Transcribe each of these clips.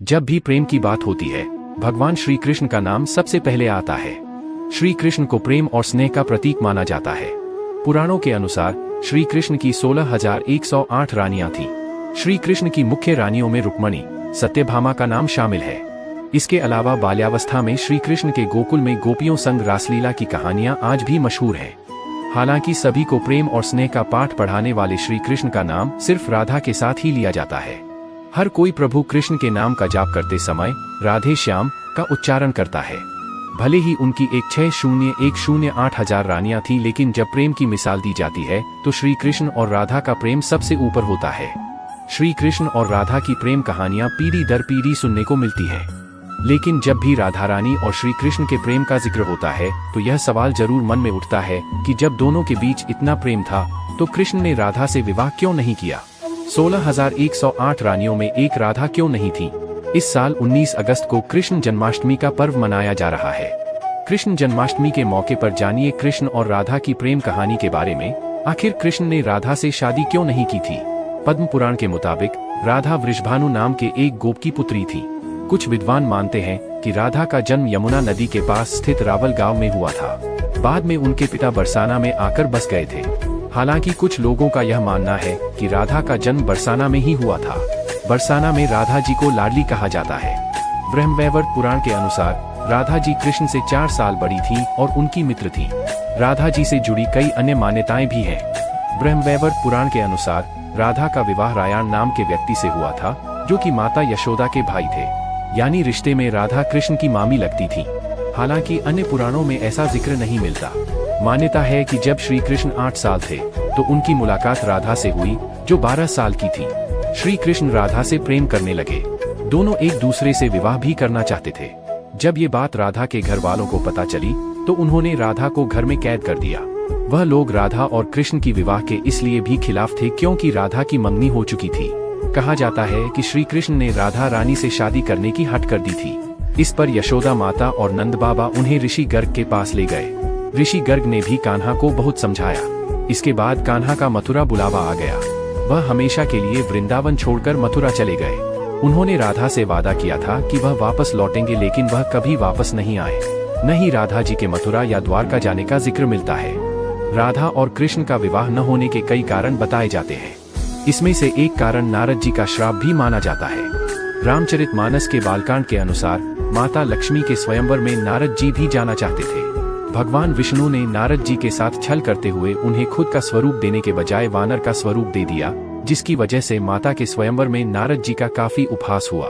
जब भी प्रेम की बात होती है, भगवान श्री कृष्ण का नाम सबसे पहले आता है। श्री कृष्ण को प्रेम और स्नेह का प्रतीक माना जाता है। पुराणों के अनुसार श्री कृष्ण की 16,108 रानियां थीं। श्री कृष्ण की मुख्य रानियों में रुक्मणी, सत्यभामा का नाम शामिल है। इसके अलावा बाल्यावस्था में श्री कृष्ण के गोकुल में गोपियों संग रासलीला की कहानियां आज भी मशहूर हैं। हालांकि सभी को प्रेम और स्नेह का पाठ पढ़ाने वाले श्री कृष्ण का नाम सिर्फ राधा के साथ ही लिया जाता है। हर कोई प्रभु कृष्ण के नाम का जाप करते समय राधे श्याम का उच्चारण करता है। भले ही उनकी 160,108,000 रानियां थीं, लेकिन जब प्रेम की मिसाल दी जाती है तो श्री कृष्ण और राधा का प्रेम सबसे ऊपर होता है। श्री कृष्ण और राधा की प्रेम कहानियां पीढ़ी दर पीढ़ी सुनने को मिलती हैं। लेकिन जब भी राधा रानी और श्री कृष्ण के प्रेम का जिक्र होता है तो यह सवाल जरूर मन में उठता है कि जब दोनों के बीच इतना प्रेम था तो कृष्ण ने राधा से विवाह क्यों नहीं किया। 16,108 रानियों में एक राधा क्यों नहीं थी। इस साल 19 अगस्त को कृष्ण जन्माष्टमी का पर्व मनाया जा रहा है। कृष्ण जन्माष्टमी के मौके पर जानिए कृष्ण और राधा की प्रेम कहानी के बारे में। आखिर कृष्ण ने राधा से शादी क्यों नहीं की थी। पद्म पुराण के मुताबिक राधा वृषभानु नाम के एक गोप की पुत्री थी। कुछ विद्वान मानते हैं कि राधा का जन्म यमुना नदी के पास स्थित रावल गांव में हुआ था। बाद में उनके पिता बरसाना में आकर बस गए थे। हालांकि कुछ लोगों का यह मानना है कि राधा का जन्म बरसाना में ही हुआ था। बरसाना में राधा जी को लाडली कहा जाता है। ब्रह्मवैवर्त पुराण के अनुसार राधा जी कृष्ण से 4 साल बड़ी थीं और उनकी मित्र थीं। राधा जी से जुड़ी कई अन्य मान्यताएं भी हैं। ब्रह्मवैवर्त पुराण के अनुसार राधा का विवाह रायाण नाम के व्यक्ति से हुआ था, जो कि माता यशोदा के भाई थे, यानी रिश्ते में राधा कृष्ण की मामी लगती थी। हालांकि अन्य पुराणों में ऐसा जिक्र नहीं मिलता। मान्यता है कि जब श्री कृष्ण 8 साल थे तो उनकी मुलाकात राधा से हुई, जो 12 साल की थी। श्री कृष्ण राधा से प्रेम करने लगे। दोनों एक दूसरे से विवाह भी करना चाहते थे। जब ये बात राधा के घर वालों को पता चली तो उन्होंने राधा को घर में कैद कर दिया। वह लोग राधा और कृष्ण की विवाह के इसलिए भी खिलाफ थे क्योंकि राधा की मंगनी हो चुकी थी। कहा जाता है कि श्री कृष्ण ने राधा रानी से शादी करने की हट कर दी थी। इस पर यशोदा माता और नंद बाबा उन्हें ऋषि गर्ग के पास ले गए। ऋषि गर्ग ने भी कान्हा को बहुत समझाया। इसके बाद कान्हा का मथुरा बुलावा आ गया। वह हमेशा के लिए वृंदावन छोड़कर मथुरा चले गए। उन्होंने राधा से वादा किया था कि वह वापस लौटेंगे, लेकिन वह कभी वापस नहीं आए। न ही राधा जी के मथुरा या द्वारका जाने का जिक्र मिलता है। राधा और कृष्ण का विवाह न होने के कई कारण बताए जाते हैं। इसमें से एक कारण नारद जी का श्राप भी माना जाता है। रामचरितमानस के बालकांड के अनुसार माता लक्ष्मी के स्वयंवर में नारद जी भी जाना चाहते थे। भगवान विष्णु ने नारद जी के साथ छल करते हुए उन्हें खुद का स्वरूप देने के बजाय वानर का स्वरूप दे दिया, जिसकी वजह से माता के स्वयंवर में नारद जी का काफी उपहास हुआ।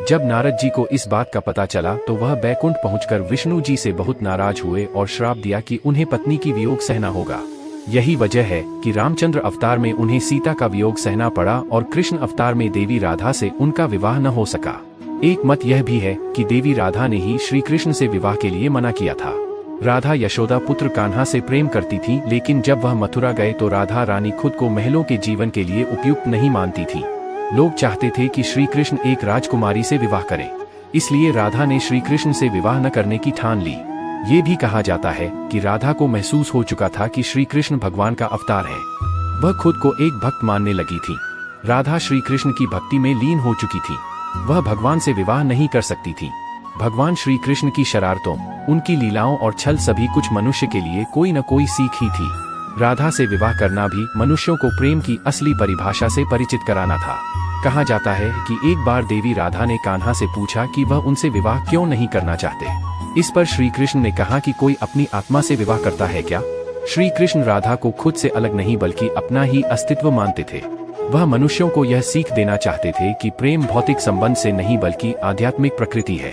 जब नारद जी को इस बात का पता चला तो वह बैकुंठ पहुंचकर विष्णु जी से बहुत नाराज हुए और श्राप दिया कि उन्हें पत्नी की वियोग सहना होगा। यही वजह है कि रामचंद्र अवतार में उन्हें सीता का वियोग सहना पड़ा और कृष्ण अवतार में देवी राधा से उनका विवाह न हो सका। एक मत यह भी है कि देवी राधा ने ही श्री कृष्ण से विवाह के लिए मना किया था। राधा यशोदा पुत्र कान्हा से प्रेम करती थी, लेकिन जब वह मथुरा गए तो राधा रानी खुद को महलों के जीवन के लिए उपयुक्त नहीं मानती थी। लोग चाहते थे कि श्री कृष्ण एक राजकुमारी से विवाह करें, इसलिए राधा ने श्री कृष्ण से विवाह न करने की ठान ली। ये भी कहा जाता है कि राधा को महसूस हो चुका था कि श्री कृष्ण भगवान का अवतार है। वह खुद को एक भक्त मानने लगी थी। राधा श्री कृष्ण की भक्ति में लीन हो चुकी थी। वह भगवान से विवाह नहीं कर सकती थी। भगवान श्री कृष्ण की शरारतों, उनकी लीलाओं और छल सभी कुछ मनुष्य के लिए कोई न कोई सीख ही थी। राधा से विवाह करना भी मनुष्यों को प्रेम की असली परिभाषा से परिचित कराना था। कहा जाता है कि एक बार देवी राधा ने कान्हा से पूछा कि वह उनसे विवाह क्यों नहीं करना चाहते। इस पर श्री कृष्ण ने कहा कि कोई अपनी आत्मा से विवाह करता है क्या। श्री कृष्ण राधा को खुद से अलग नहीं बल्कि अपना ही अस्तित्व मानते थे। वह मनुष्यों को यह सीख देना चाहते थे कि प्रेम भौतिक संबंध से नहीं बल्कि आध्यात्मिक प्रकृति है।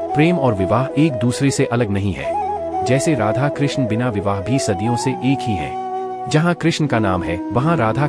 प्रेम और विवाह एक दूसरे से अलग नहीं है। जैसे राधा कृष्ण बिना विवाह भी सदियों से एक ही हैं। जहाँ कृष्ण का नाम है वहाँ राधा